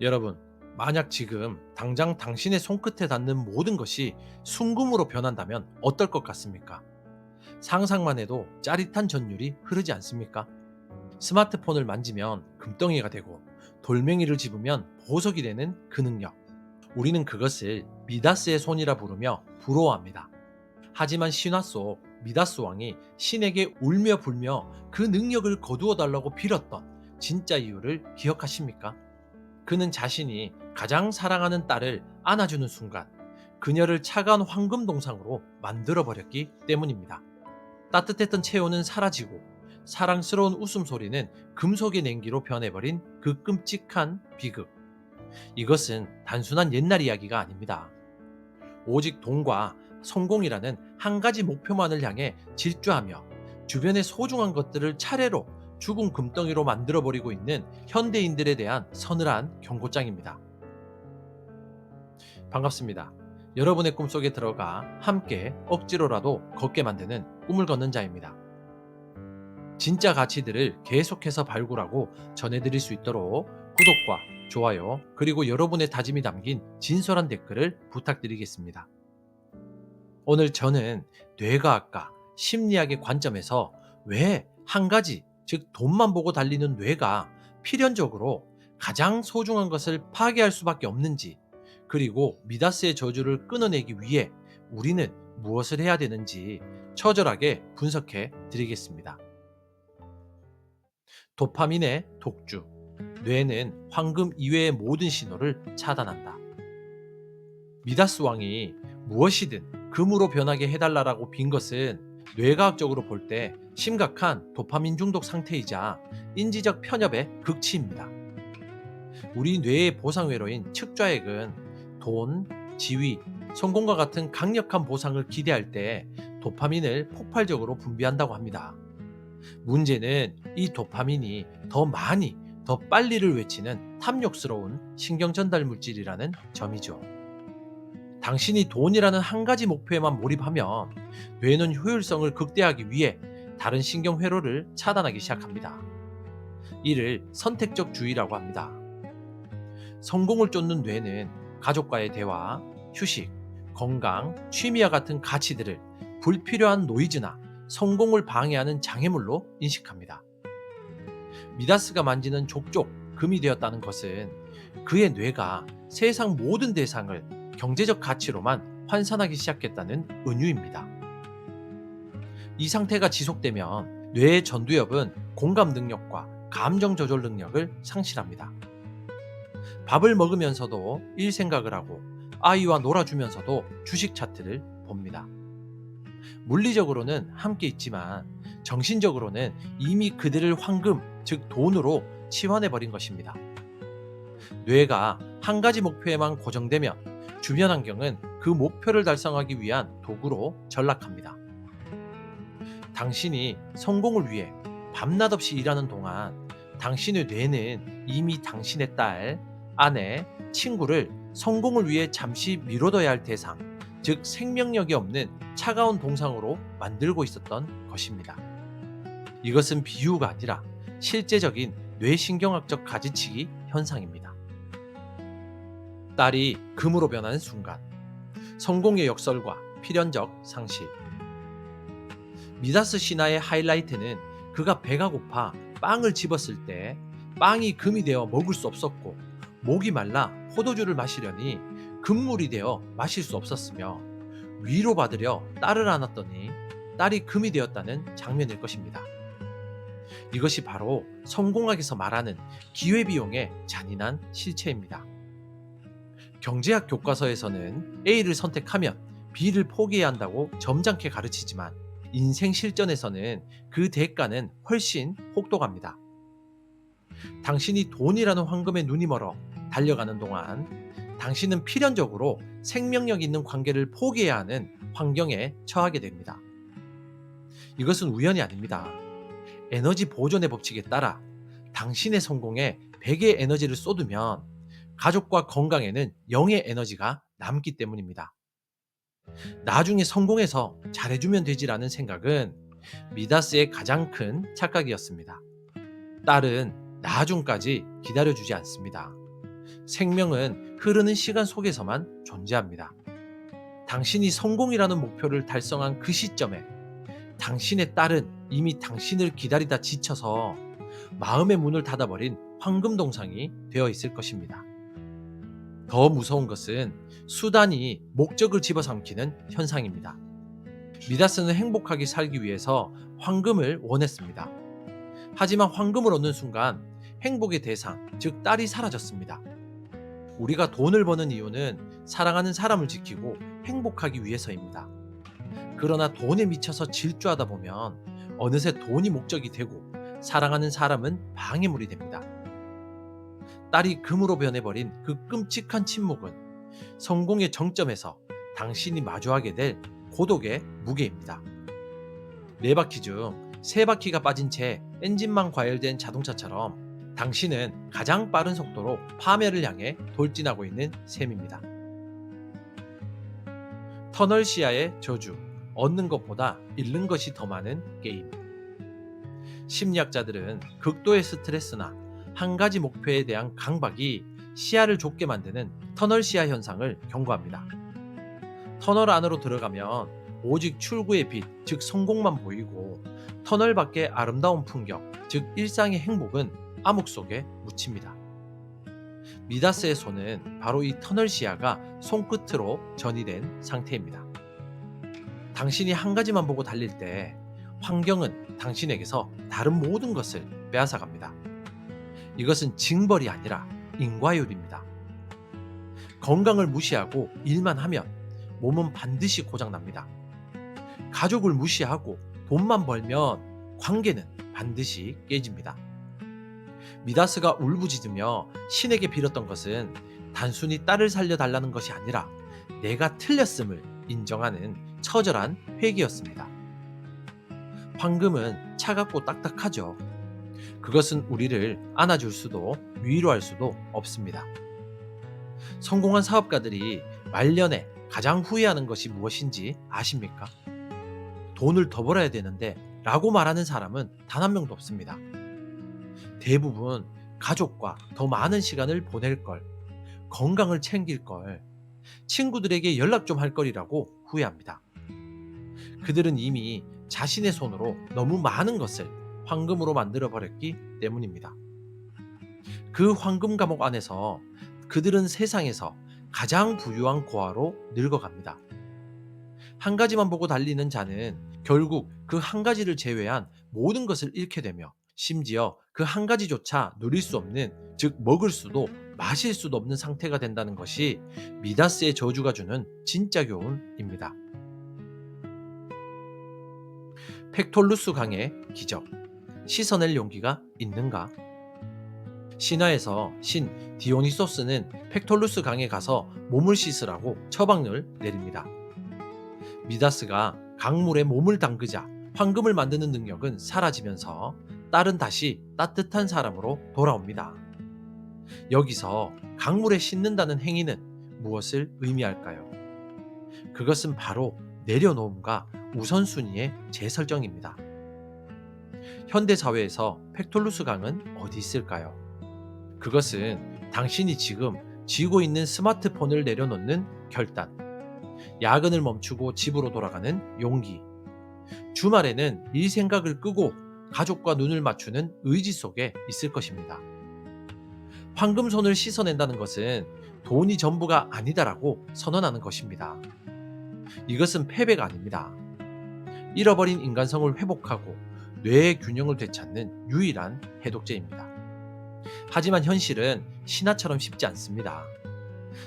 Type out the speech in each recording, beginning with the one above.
여러분, 만약 지금 당장 당신의 손끝에 닿는 모든 것이 순금으로 변한다면 어떨 것 같습니까? 상상만 해도 짜릿한 전율이 흐르지 않습니까? 스마트폰을 만지면 금덩이가 되고 돌멩이를 집으면 보석이 되는 그 능력. 우리는 그것을 미다스의 손이라 부르며 부러워합니다. 하지만 신화 속 미다스 왕이 신에게 울며 불며 그 능력을 거두어 달라고 빌었던 진짜 이유를 기억하십니까? 그는 자신이 가장 사랑하는 딸을 안아주는 순간 그녀를 차가운 황금 동상으로 만들어 버렸기 때문입니다. 따뜻했던 체온은 사라지고 사랑스러운 웃음소리는 금속의 냉기로 변해버린 그 끔찍한 비극. 이것은 단순한 옛날 이야기가 아닙니다. 오직 돈과 성공이라는 한 가지 목표만을 향해 질주하며 주변의 소중한 것들을 차례로 죽은 금덩이로 만들어버리고 있는 현대인들에 대한 서늘한 경고장입니다. 반갑습니다. 여러분의 꿈속에 들어가 함께 억지로라도 걷게 만드는 꿈을 걷는 자입니다. 진짜 가치들을 계속해서 발굴하고 전해드릴 수 있도록 구독과 좋아요 그리고 여러분의 다짐이 담긴 진솔한 댓글을 부탁드리겠습니다. 오늘 저는 뇌과학과 심리학의 관점에서 왜 한 가지, 즉 돈만 보고 달리는 뇌가 필연적으로 가장 소중한 것을 파괴할 수밖에 없는지, 그리고 미다스의 저주를 끊어내기 위해 우리는 무엇을 해야 되는지 처절하게 분석해 드리겠습니다. 도파민의 독주. 뇌는 황금 이외의 모든 신호를 차단한다. 미다스 왕이 무엇이든 금으로 변하게 해달라고 빈 것은 뇌과학적으로 볼 때 심각한 도파민 중독 상태이자 인지적 편협의 극치입니다. 우리 뇌의 보상회로인 측좌액은 돈, 지위, 성공과 같은 강력한 보상을 기대할 때 도파민을 폭발적으로 분비한다고 합니다. 문제는 이 도파민이 더 많이, 더 빨리를 외치는 탐욕스러운 신경 전달 물질이라는 점이죠. 당신이 돈이라는 한 가지 목표에만 몰입하면 뇌는 효율성을 극대화하기 위해 다른 신경 회로를 차단하기 시작합니다. 이를 선택적 주의라고 합니다. 성공을 쫓는 뇌는 가족과의 대화, 휴식, 건강, 취미와 같은 가치들을 불필요한 노이즈나 성공을 방해하는 장애물로 인식합니다. 미다스가 만지는 족족 금이 되었다는 것은 그의 뇌가 세상 모든 대상을 경제적 가치로만 환산하기 시작했다는 은유입니다. 이 상태가 지속되면 뇌의 전두엽은 공감 능력과 감정 조절 능력을 상실합니다. 밥을 먹으면서도 일 생각을 하고 아이와 놀아주면서도 주식 차트를 봅니다. 물리적으로는 함께 있지만 정신적으로는 이미 그들을 황금, 즉 돈으로 치환해버린 것입니다. 뇌가 한 가지 목표에만 고정되면 주변 환경은 그 목표를 달성하기 위한 도구로 전락합니다. 당신이 성공을 위해 밤낮 없이 일하는 동안 당신의 뇌는 이미 당신의 딸, 아내, 친구를 성공을 위해 잠시 미뤄둬야 할 대상, 즉 생명력이 없는 차가운 동상으로 만들고 있었던 것입니다. 이것은 비유가 아니라 실제적인 뇌신경학적 가지치기 현상입니다. 딸이 금으로 변하는 순간, 성공의 역설과 필연적 상실. 미다스 신화의 하이라이트는 그가 배가 고파 빵을 집었을 때 빵이 금이 되어 먹을 수 없었고 목이 말라 포도주를 마시려니 금물이 되어 마실 수 없었으며 위로받으려 딸을 안았더니 딸이 금이 되었다는 장면일 것입니다. 이것이 바로 성공학에서 말하는 기회비용의 잔인한 실체입니다. 경제학 교과서에서는 A를 선택하면 B를 포기해야 한다고 점잖게 가르치지만 인생 실전에서는 그 대가는 훨씬 혹독합니다. 당신이 돈이라는 황금에 눈이 멀어 달려가는 동안 당신은 필연적으로 생명력 있는 관계를 포기해야 하는 환경에 처하게 됩니다. 이것은 우연이 아닙니다. 에너지 보존의 법칙에 따라 당신의 성공에 100의 에너지를 쏟으면 가족과 건강에는 0의 에너지가 남기 때문입니다. 나중에 성공해서 잘해주면 되지라는 생각은 미다스의 가장 큰 착각이었습니다. 딸은 나중까지 기다려주지 않습니다. 생명은 흐르는 시간 속에서만 존재합니다. 당신이 성공이라는 목표를 달성한 그 시점에 당신의 딸은 이미 당신을 기다리다 지쳐서 마음의 문을 닫아버린 황금동상이 되어 있을 것입니다. 더 무서운 것은 수단이 목적을 집어삼키는 현상입니다. 미다스는 행복하게 살기 위해서 황금을 원했습니다. 하지만 황금을 얻는 순간 행복의 대상, 즉 딸이 사라졌습니다. 우리가 돈을 버는 이유는 사랑하는 사람을 지키고 행복하기 위해서입니다. 그러나 돈에 미쳐서 질주하다 보면 어느새 돈이 목적이 되고 사랑하는 사람은 방해물이 됩니다. 딸이 금으로 변해버린 그 끔찍한 침묵은 성공의 정점에서 당신이 마주하게 될 고독의 무게입니다. 4바퀴 중 3바퀴가 빠진 채 엔진만 과열된 자동차처럼 당신은 가장 빠른 속도로 파멸을 향해 돌진하고 있는 셈입니다. 터널 시야의 저주, 얻는 것보다 잃는 것이 더 많은 게임. 심리학자들은 극도의 스트레스나 한 가지 목표에 대한 강박이 시야를 좁게 만드는 터널 시야 현상을 경고합니다. 터널 안으로 들어가면 오직 출구의 빛, 즉 성공만 보이고 터널 밖의 아름다운 풍경, 즉 일상의 행복은 암흑 속에 묻힙니다. 미다스의 손은 바로 이 터널 시야가 손끝으로 전이된 상태입니다. 당신이 한 가지만 보고 달릴 때 환경은 당신에게서 다른 모든 것을 빼앗아갑니다. 이것은 징벌이 아니라 인과율입니다. 건강을 무시하고 일만 하면 몸은 반드시 고장납니다. 가족을 무시하고 돈만 벌면 관계는 반드시 깨집니다. 미다스가 울부짖으며 신에게 빌었던 것은 단순히 딸을 살려달라는 것이 아니라 내가 틀렸음을 인정하는 처절한 회개였습니다. 황금은 차갑고 딱딱하죠. 그것은 우리를 안아줄 수도 위로할 수도 없습니다. 성공한 사업가들이 말년에 가장 후회하는 것이 무엇인지 아십니까? 돈을 더 벌어야 되는데 라고 말하는 사람은 단 한 명도 없습니다. 대부분 가족과 더 많은 시간을 보낼 걸, 건강을 챙길 걸, 친구들에게 연락 좀 할 걸이라고 후회합니다. 그들은 이미 자신의 손으로 너무 많은 것을 황금으로 만들어 버렸기 때문입니다. 그 황금 감옥 안에서 그들은 세상에서 가장 부유한 고아로 늙어갑니다. 한 가지만 보고 달리는 자는 결국 그 한 가지를 제외한 모든 것을 잃게 되며 심지어 그 한 가지조차 누릴 수 없는, 즉 먹을 수도 마실 수도 없는 상태가 된다는 것이 미다스의 저주가 주는 진짜 교훈입니다. 팩톨루스 강의 기적. 씻어낼 용기가 있는가? 신화에서 신 디오니소스는 팩톨루스 강에 가서 몸을 씻으라고 처방을 내립니다. 미다스가 강물에 몸을 담그자 황금을 만드는 능력은 사라지면서 딸은 다시 따뜻한 사람으로 돌아옵니다. 여기서 강물에 씻는다는 행위는 무엇을 의미할까요? 그것은 바로 내려놓음과 우선순위의 재설정입니다. 현대사회에서 팩톨루스 강은 어디 있을까요? 그것은 당신이 지금 쥐고 있는 스마트폰을 내려놓는 결단, 야근을 멈추고 집으로 돌아가는 용기, 주말에는 일 생각을 끄고 가족과 눈을 맞추는 의지 속에 있을 것입니다. 황금손을 씻어낸다는 것은 돈이 전부가 아니다라고 선언하는 것입니다. 이것은 패배가 아닙니다. 잃어버린 인간성을 회복하고 뇌의 균형을 되찾는 유일한 해독제입니다. 하지만 현실은 신화처럼 쉽지 않습니다.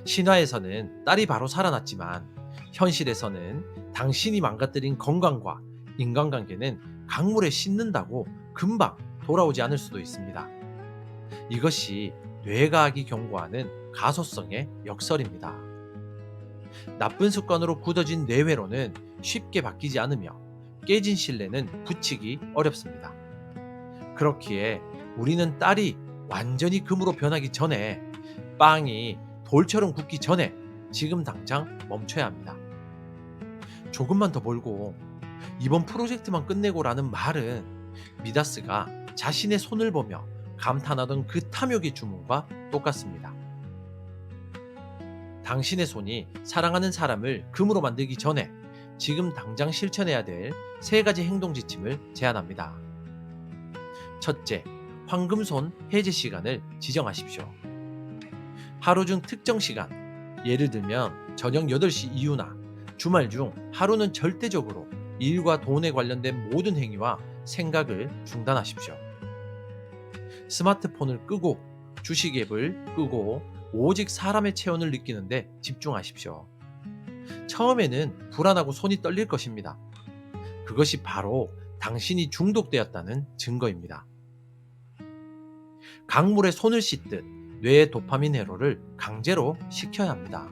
신화에서는 딸이 바로 살아났지만 현실에서는 당신이 망가뜨린 건강과 인간관계는 강물에 씻는다고 금방 돌아오지 않을 수도 있습니다. 이것이 뇌과학이 경고하는 가소성의 역설입니다. 나쁜 습관으로 굳어진 뇌회로는 쉽게 바뀌지 않으며 깨진 신뢰는 붙이기 어렵습니다. 그렇기에 우리는 딸이 완전히 금으로 변하기 전에, 빵이 돌처럼 굳기 전에 지금 당장 멈춰야 합니다. 조금만 더 벌고 이번 프로젝트만 끝내고라는 말은 미다스가 자신의 손을 보며 감탄하던 그 탐욕의 주문과 똑같습니다. 당신의 손이 사랑하는 사람을 금으로 만들기 전에 지금 당장 실천해야 될 3가지 행동 지침을 제안합니다. 첫째, 황금손 해제 시간을 지정하십시오. 하루 중 특정 시간, 예를 들면 저녁 8시 이후나 주말 중 하루는 절대적으로 일과 돈에 관련된 모든 행위와 생각을 중단하십시오. 스마트폰을 끄고 주식 앱을 끄고 오직 사람의 체온을 느끼는데 집중하십시오. 처음에는 불안하고 손이 떨릴 것입니다. 그것이 바로 당신이 중독되었다는 증거입니다. 강물에 손을 씻듯 뇌의 도파민 회로를 강제로 식혀야 합니다.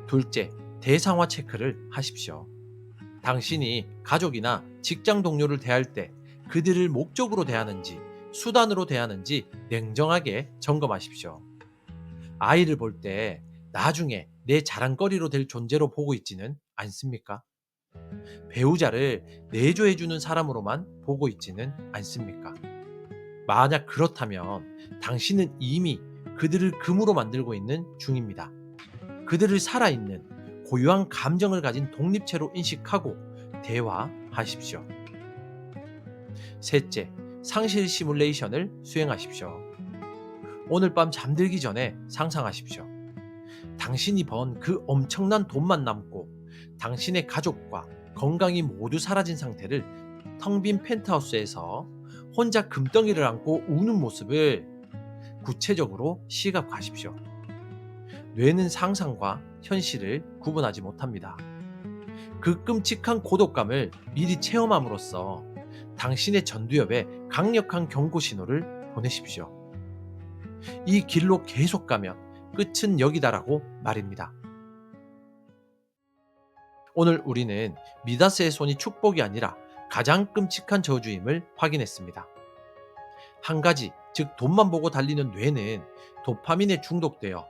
둘째, 대상화 체크를 하십시오. 당신이 가족이나 직장 동료를 대할 때 그들을 목적으로 대하는지 수단으로 대하는지 냉정하게 점검하십시오. 아이를 볼 때 나중에 내 자랑거리로 될 존재로 보고 있지는 않습니까? 배우자를 내조해주는 사람으로만 보고 있지는 않습니까? 만약 그렇다면 당신은 이미 그들을 금으로 만들고 있는 중입니다. 그들을 살아있는 고유한 감정을 가진 독립체로 인식하고 대화하십시오. 셋째, 상실 시뮬레이션을 수행하십시오. 오늘 밤 잠들기 전에 상상하십시오. 당신이 번 그 엄청난 돈만 남고 당신의 가족과 건강이 모두 사라진 상태를 텅 빈 펜트하우스에서 혼자 금덩이를 안고 우는 모습을 구체적으로 시각화하십시오. 뇌는 상상과 현실을 구분하지 못합니다. 그 끔찍한 고독감을 미리 체험함으로써 당신의 전두엽에 강력한 경고 신호를 보내십시오. 이 길로 계속 가면 끝은 여기다라고 말입니다. 오늘 우리는 미다스의 손이 축복이 아니라 가장 끔찍한 저주임을 확인했습니다. 한 가지, 즉 돈만 보고 달리는 뇌는 도파민에 중독되어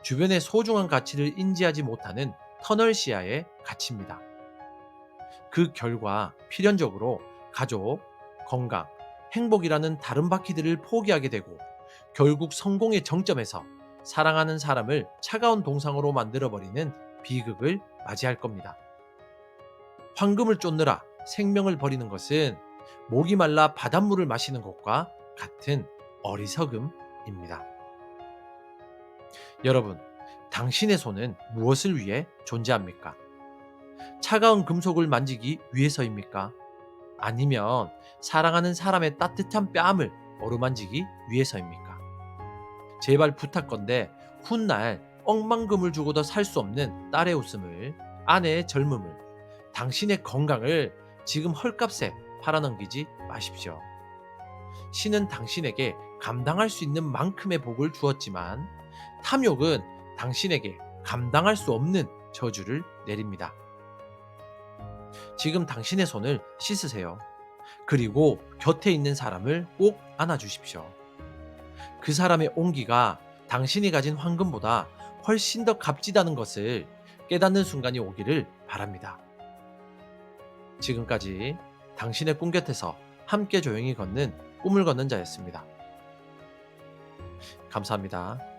주변의 소중한 가치를 인지하지 못하는 터널 시야에 갇힙니다. 그 결과 필연적으로 가족, 건강, 행복이라는 다른 바퀴들을 포기하게 되고 결국 성공의 정점에서 사랑하는 사람을 차가운 동상으로 만들어버리는 비극을 맞이할 겁니다. 황금을 쫓느라 생명을 버리는 것은 목이 말라 바닷물을 마시는 것과 같은 어리석음입니다. 여러분, 당신의 손은 무엇을 위해 존재합니까? 차가운 금속을 만지기 위해서입니까? 아니면 사랑하는 사람의 따뜻한 뺨을 어루만지기 위해서입니까? 제발 부탁건대 훗날 억만금을 주고도 살 수 없는 딸의 웃음을, 아내의 젊음을, 당신의 건강을 지금 헐값에 팔아넘기지 마십시오. 신은 당신에게 감당할 수 있는 만큼의 복을 주었지만 탐욕은 당신에게 감당할 수 없는 저주를 내립니다. 지금 당신의 손을 씻으세요. 그리고 곁에 있는 사람을 꼭 안아주십시오. 그 사람의 온기가 당신이 가진 황금보다 훨씬 더 값지다는 것을 깨닫는 순간이 오기를 바랍니다. 지금까지 당신의 꿈 곁에서 함께 조용히 걷는 꿈을 걷는 자였습니다. 감사합니다.